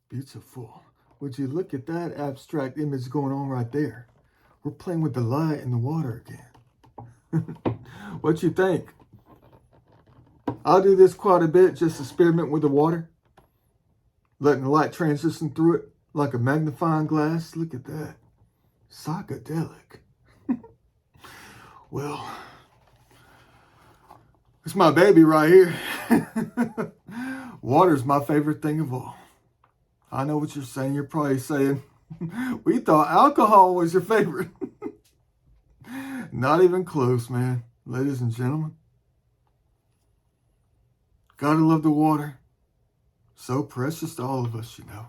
Beautiful. Would you look at that abstract image going on right there? We're playing with the light and the water again. What you think? I'll do this quite a bit, just experiment with the water. Letting the light transition through it like a magnifying glass. Look at that. Psychedelic. Well, it's my baby right here. Water's my favorite thing of all. I know what you're saying. You're probably saying, we thought alcohol was your favorite. Not even close, man. Ladies and gentlemen. Gotta love the water. So precious to all of us, you know.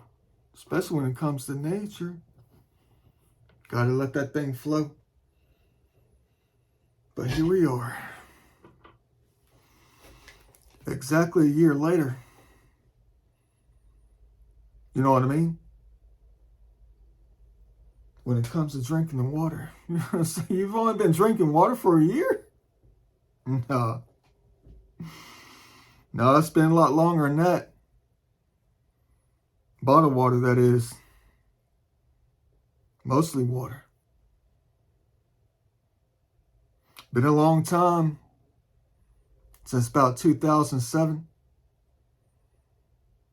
Especially when it comes to nature. Gotta let that thing flow. But here we are. Exactly a year later. You know what I mean? When it comes to drinking the water. So you've only been drinking water for a year? No. No, it's been a lot longer than that. Bottled water, that is. Mostly water. Been a long time. Since about 2007.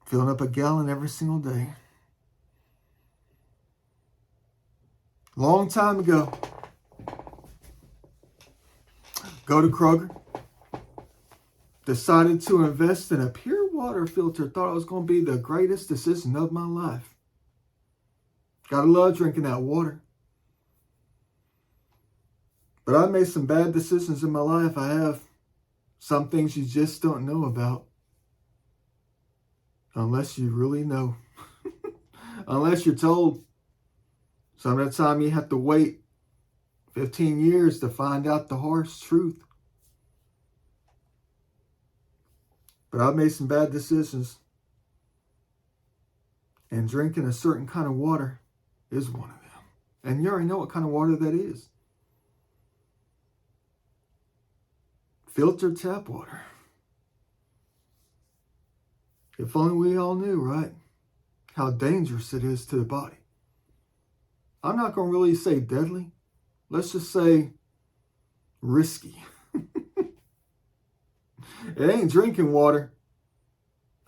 Filling up a gallon every single day. Long time ago. Go to Kroger. Decided to invest in a pure water filter. Thought it was going to be the greatest decision of my life. Gotta love drinking that water. But I made some bad decisions in my life. I have some things you just don't know about. Unless you really know. Unless you're told. Some of the time you have to wait 15 years to find out the harsh truth. But I've made some bad decisions. And drinking a certain kind of water is one of them. And you already know what kind of water that is. Filtered tap water. If only we all knew, right? How dangerous it is to the body. I'm not going to really say deadly. Let's just say risky. It ain't drinking water.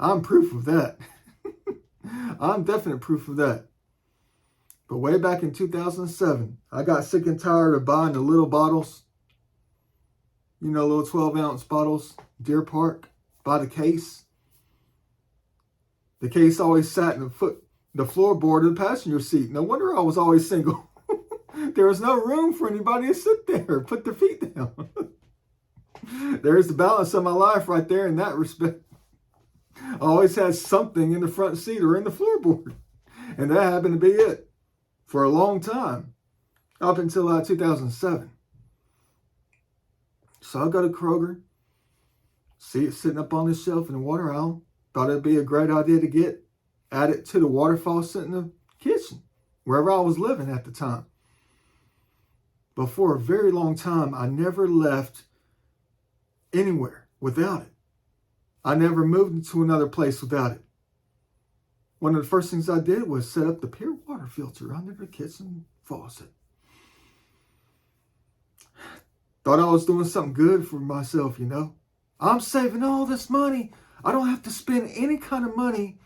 I'm proof of that. I'm definite proof of that. But way back in 2007, I got sick and tired of buying the little bottles. You know, little 12-ounce bottles. Deer Park. By the case. The case always sat in the floorboard of the passenger seat. No wonder I was always single. There was no room for anybody to sit there. Put their feet down. There's the balance of my life right there in that respect. I always had something in the front seat or in the floorboard. And that happened to be it. For a long time. Up until 2007. So I go to Kroger. See it sitting up on the shelf in the water aisle. Thought it'd be a great idea to add it to the water faucet in the kitchen. Wherever I was living at the time. But for a very long time, I never left anywhere without it. I never moved into another place without it. One of the first things I did was set up the pure water filter under the kitchen faucet. Thought I was doing something good for myself, you know. I'm saving all this money. I don't have to spend any kind of money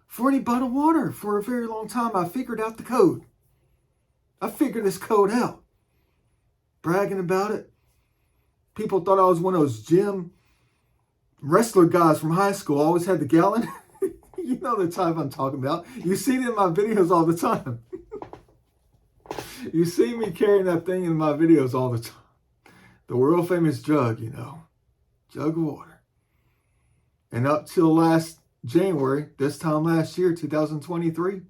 for any bottled water. For a very long time, I figured out the code. I figured this code out. Bragging about it. People thought I was one of those gym wrestler guys from high school. Always had the gallon. You know the type I'm talking about. You see it in my videos all the time. You see me carrying that thing in my videos all the time. The world famous jug, you know. Jug of water. And up till last January, this time last year, 2023,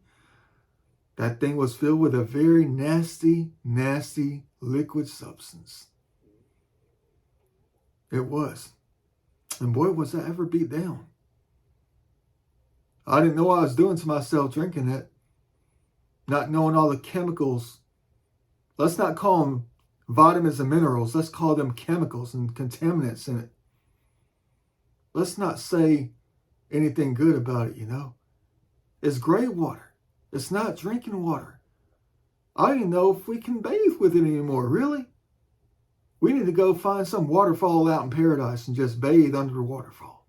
that thing was filled with a very nasty, nasty liquid substance. It was. And boy, was I ever beat down. I didn't know what I was doing to myself drinking it. Not knowing all the chemicals. Let's not call them vitamins and minerals. Let's call them chemicals and contaminants in it. Let's not say anything good about it, you know. It's gray water. It's not drinking water. I don't even know if we can bathe with it anymore, really. We need to go find some waterfall out in paradise and just bathe under the waterfall.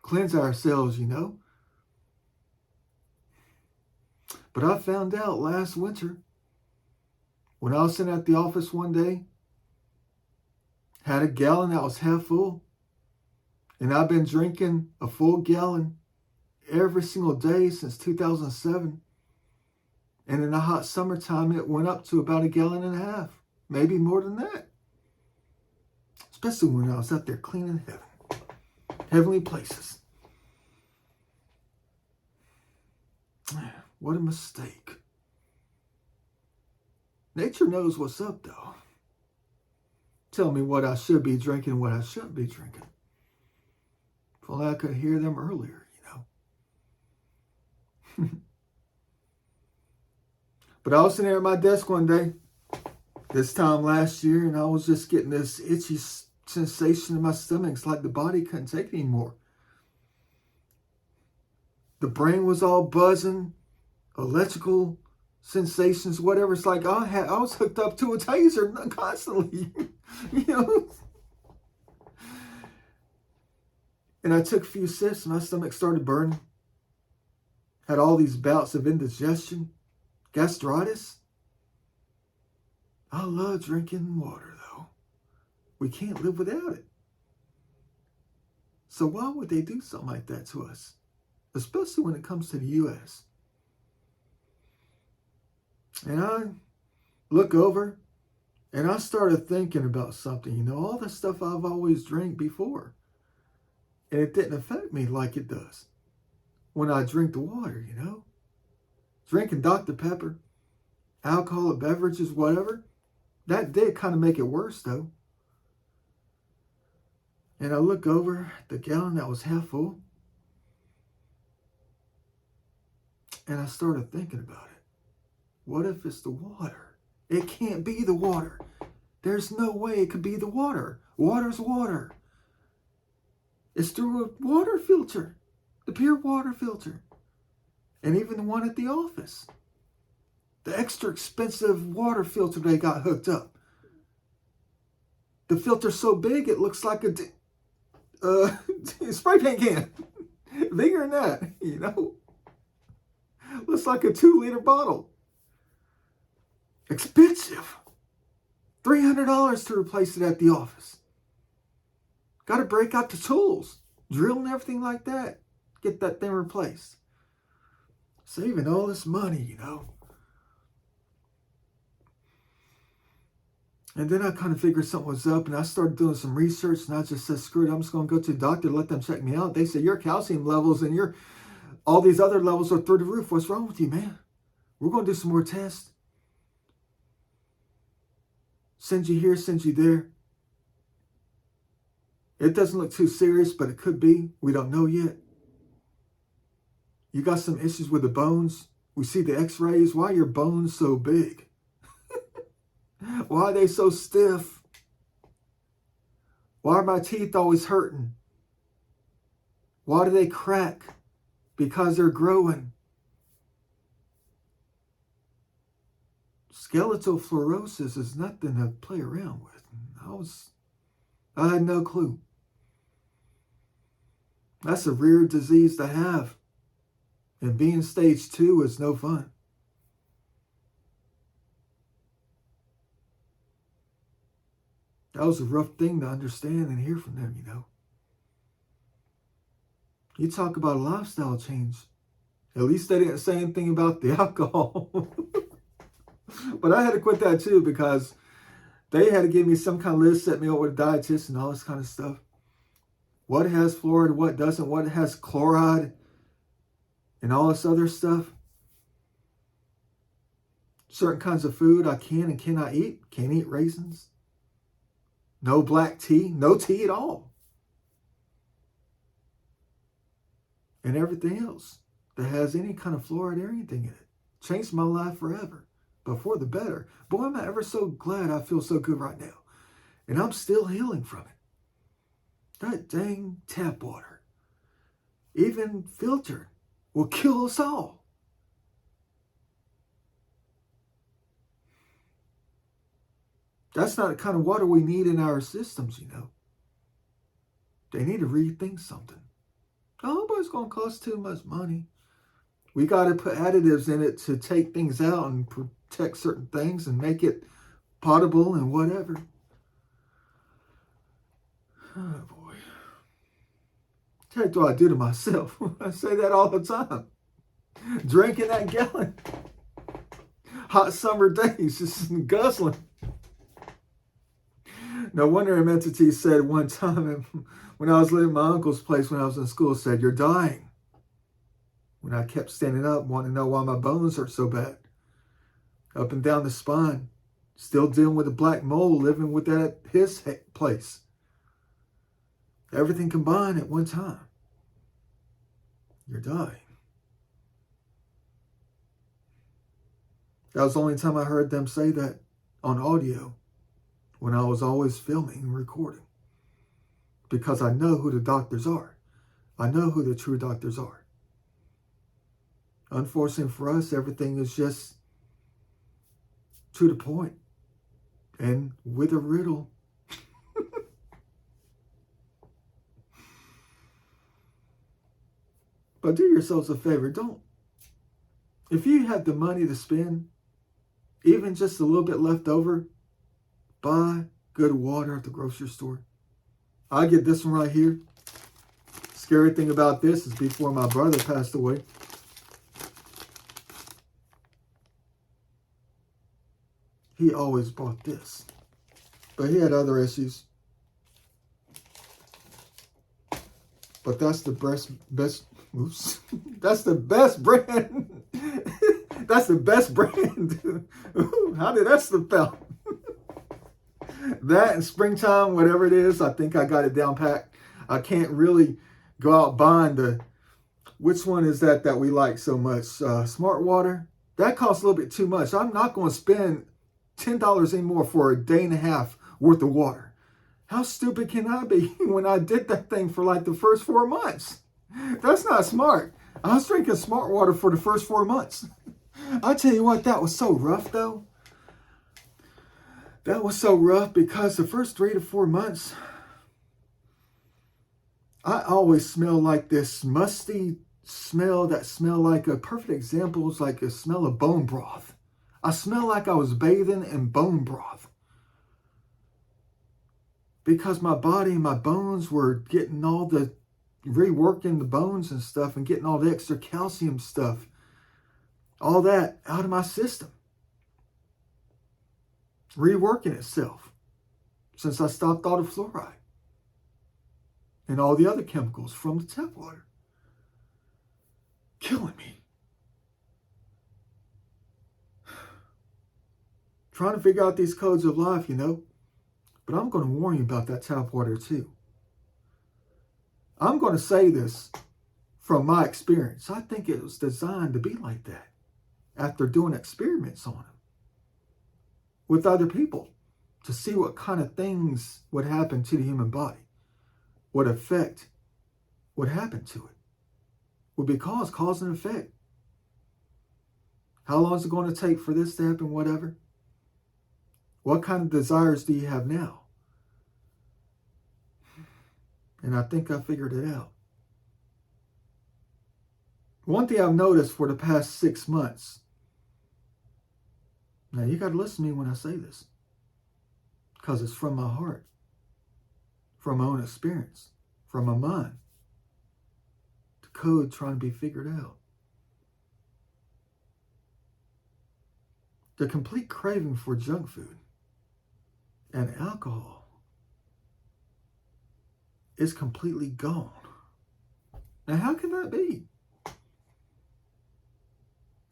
Cleanse ourselves, you know. But I found out last winter, when I was sitting at the office one day, had a gallon that was half full, and I've been drinking a full gallon every single day since 2007. And in the hot summertime, it went up to about a gallon and a half, maybe more than that. Especially when I was out there cleaning heaven, heavenly places. What a mistake. Nature knows what's up, though. Tell me what I should be drinking, what I shouldn't be drinking. If only I could hear them earlier, you know. But I was sitting there at my desk one day, this time last year, and I was just getting this itchy sensation in my stomach. It's like the body couldn't take it anymore. The brain was all buzzing, electrical sensations, whatever. It's like I was hooked up to a taser constantly, you know. And I took a few sips, and my stomach started burning. Had all these bouts of indigestion, gastritis. I love drinking water, though. We can't live without it. So why would they do something like that to us? Especially when it comes to the U.S. And I look over, and I started thinking about something. You know, all the stuff I've always drank before. And it didn't affect me like it does when I drink the water, you know. Drinking Dr. Pepper, alcoholic beverages, whatever. That did kind of make it worse, though. And I look over at the gallon that was half full. And I started thinking about it. What if it's the water? It can't be the water. There's no way it could be the water. Water's water. It's through a water filter. The pure water filter. And even the one at the office. The extra expensive water filter they got hooked up. The filter's so big it looks like a spray paint can. Bigger than that, you know. Looks like a 2-liter bottle. Expensive. $300 to replace it at the office. Got to break out the tools, drill and everything like that. Get that thing replaced. Saving all this money, you know. And then I kind of figured something was up, and I started doing some research, and I just said, screw it, I'm just going to go to the doctor, let them check me out. They said, your calcium levels and all these other levels are through the roof. What's wrong with you, man? We're going to do some more tests. Send you here, send you there. It doesn't look too serious, but it could be. We don't know yet. You got some issues with the bones. We see the x-rays. Why are your bones so big? Why are they so stiff? Why are my teeth always hurting? Why do they crack? Because they're growing. Skeletal fluorosis is nothing to play around with. I had no clue. That's a rare disease to have. And being stage 2 is no fun. That was a rough thing to understand and hear from them, you know. You talk about a lifestyle change. At least they didn't say anything about the alcohol. But I had to quit that too, because they had to give me some kind of list, set me up with a dietitian and all this kind of stuff. What has fluoride, what doesn't, what has chloride, and all this other stuff. Certain kinds of food I can and cannot eat. Can't eat raisins. No black tea. No tea at all. And everything else that has any kind of fluoride or anything in it. Changed my life forever. But for the better. Boy, am I ever so glad I feel so good right now. And I'm still healing from it. That dang tap water. even filtered, will kill us all. That's not the kind of water we need in our systems, you know. They need to rethink something. Oh, but it's going to cost too much money. We got to put additives in it to take things out and protect certain things and make it potable and whatever. Oh, boy. What do I do to myself? I say that all the time. Drinking that gallon. Hot summer days, just guzzling. No wonder a entity said one time when I was living at my uncle's place when I was in school, said, "You're dying." When I kept standing up, wanting to know why my bones hurt so bad. Up and down the spine. Still dealing with a black mold, living with that at his place. Everything combined at one time. You're dying. That was the only time I heard them say that on audio, when I was always filming and recording. Because I know who the doctors are. I know who the true doctors are. Unfortunately for us, everything is just to the point and with a riddle. But do yourselves a favor. Don't. If you have the money to spend, even just a little bit left over, buy good water at the grocery store. I get this one right here. Scary thing about this is before my brother passed away, he always bought this. But he had other issues. But that's the best oops. That's the best brand. That's the best brand. How did that slip out? That and springtime, whatever it is, I think I got it down packed. I can't really go out buying which one is that we like so much? Smart Water. That costs a little bit too much. I'm not going to spend $10 anymore for a day and a half worth of water. How stupid can I be when I did that thing for like the first 4 months? That's not smart. I was drinking Smart Water for the first 4 months. I tell you what, that was so rough though. That was so rough because the first 3 to 4 months, I always smell like this musty smell that smelled like a perfect example is like a smell of bone broth. I smelled like I was bathing in bone broth. Because my body and my bones were getting all the, reworking the bones and stuff and getting all the extra calcium stuff, all that out of my system. Reworking itself since I stopped all the fluoride and all the other chemicals from the tap water. Killing me. Trying to figure out these codes of life, you know. But I'm going to warn you about that tap water too. I'm going to say this from my experience. I think it was designed to be like that after doing experiments on it with other people to see what kind of things would happen to the human body, what effect would happen to it, would be cause and effect. How long is it going to take for this to happen, whatever? What kind of desires do you have now? And I think I figured it out. One thing I've noticed for the past 6 months, now you got to listen to me when I say this, because it's from my heart, from my own experience, from my mind. The code trying to be figured out. The complete craving for junk food and alcohol is completely gone. Now, how can that be?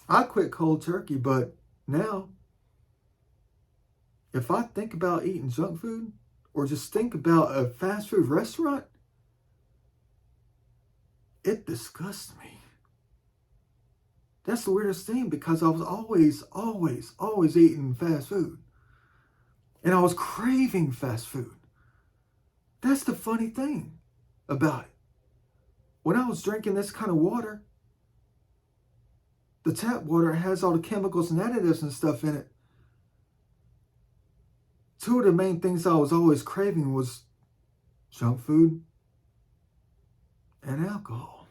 I quit cold turkey, but now, if I think about eating junk food or just think about a fast food restaurant, it disgusts me. That's the weirdest thing because I was always eating fast food. And I was craving fast food. That's the funny thing about it. when I was drinking this kind of water, the tap water has all the chemicals and additives and stuff in it. Two of the main things I was always craving was junk food and alcohol.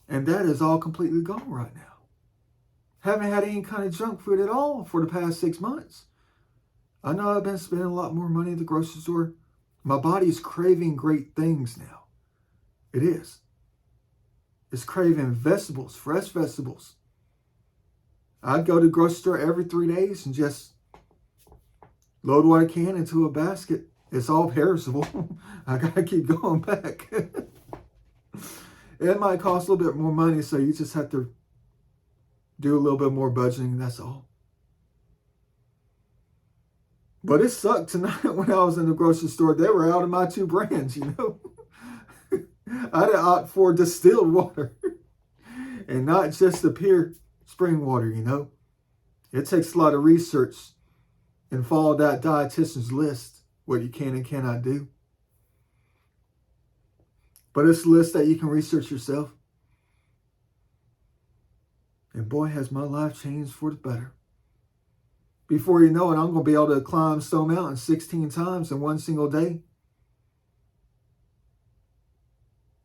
And that is all completely gone right now. Haven't had any kind of junk food at all for the past 6 months. I know I've been spending a lot more money at the grocery store. My body's craving great things now. It is. It's craving vegetables, fresh vegetables. I'd go to the grocery store every 3 days and just load what I can into a basket. It's all perishable. I gotta keep going back. It might cost a little bit more money, so you just have to do a little bit more budgeting, that's all. But it sucked tonight when I was in the grocery store. They were out of my 2 brands, you know. I had to opt for distilled water and not just the pure spring water, you know. It takes a lot of research and follow that dietitian's list, what you can and cannot do. But it's a list that you can research yourself. And boy, has my life changed for the better. Before you know it, I'm going to be able to climb Stone Mountain 16 times in one single day.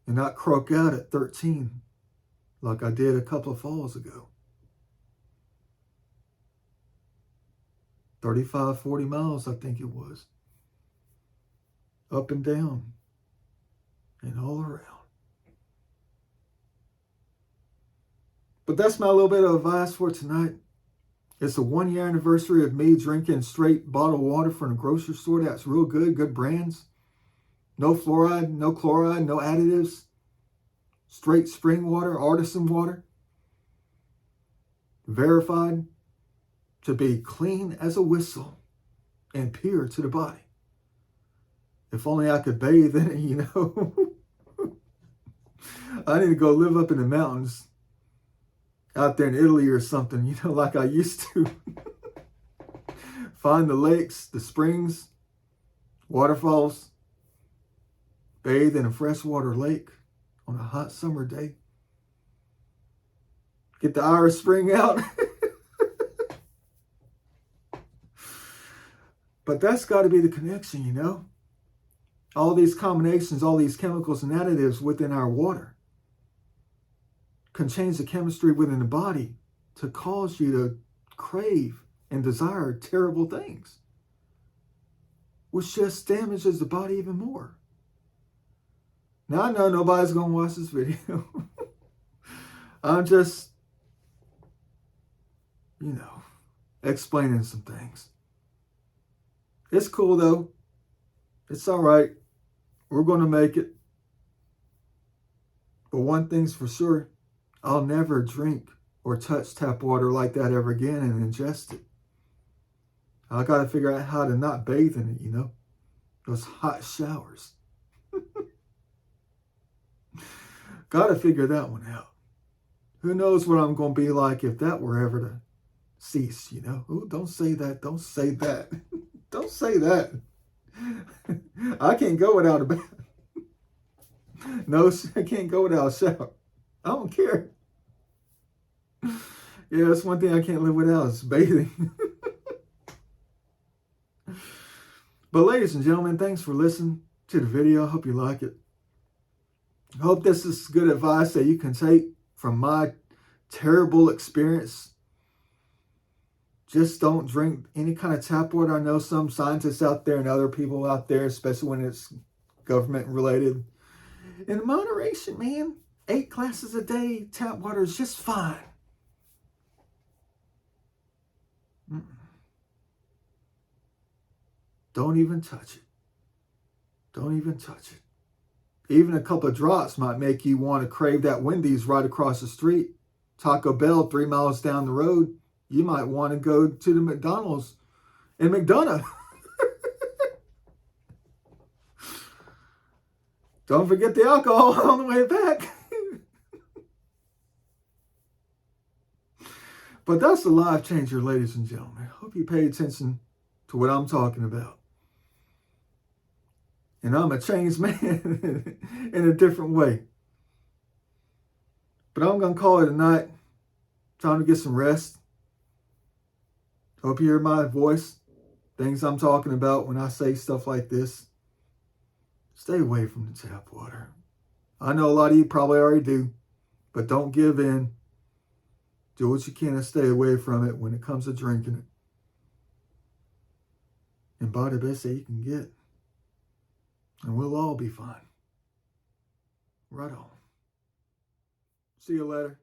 And not croak out at 13 like I did a couple of falls ago. 35, 40 miles, I think it was. Up and down. And all around. But that's my little bit of advice for tonight. It's the 1-year anniversary of me drinking straight bottled water from the grocery store. That's real good brands. No fluoride, no chloride, no additives. Straight spring water, artisan water. Verified to be clean as a whistle and pure to the body. If only I could bathe in it, you know. I need to go live up in the mountains out there in Italy or something, you know, like I used to. Find the lakes, the springs, waterfalls, bathe in a freshwater lake on a hot summer day. Get the Irish Spring out. But that's got to be the connection, you know. All these combinations, all these chemicals and additives within our water can change the chemistry within the body to cause you to crave and desire terrible things, which just damages the body even more. Now, I know nobody's going to watch this video. I'm just, you know, explaining some things. It's cool, though. It's all right. We're going to make it. But one thing's for sure, I'll never drink or touch tap water like that ever again and ingest it. I got to figure out how to not bathe in it, you know. Those hot showers. Got to figure that one out. Who knows what I'm going to be like if that were ever to cease, you know. Ooh, don't say that. Don't say that. Don't say that. I can't go without a bath. No, I can't go without a shower. I don't care. Yeah, that's one thing I can't live without is bathing. But ladies and gentlemen, thanks for listening to the video. I hope you like it. I hope this is good advice that you can take from my terrible experience. Just don't drink any kind of tap water. I know some scientists out there and other people out there, especially when it's government related. In moderation, man. 8 glasses a day, tap water is just fine. Don't even touch it. Don't even touch it. Even a couple of drops might make you want to crave that Wendy's right across the street. Taco Bell 3 miles down the road. You might want to go to the McDonald's in McDonough. Don't forget the alcohol on the way back. But that's a life changer, ladies and gentlemen. I hope you pay attention to what I'm talking about. And I'm a changed man in a different way. But I'm going to call it a night. Time to get some rest. Hope you hear my voice. Things I'm talking about when I say stuff like this. Stay away from the tap water. I know a lot of you probably already do, but don't give in. Do what you can to stay away from it when it comes to drinking it. And buy the best that you can get. And we'll all be fine. Right on. See you later.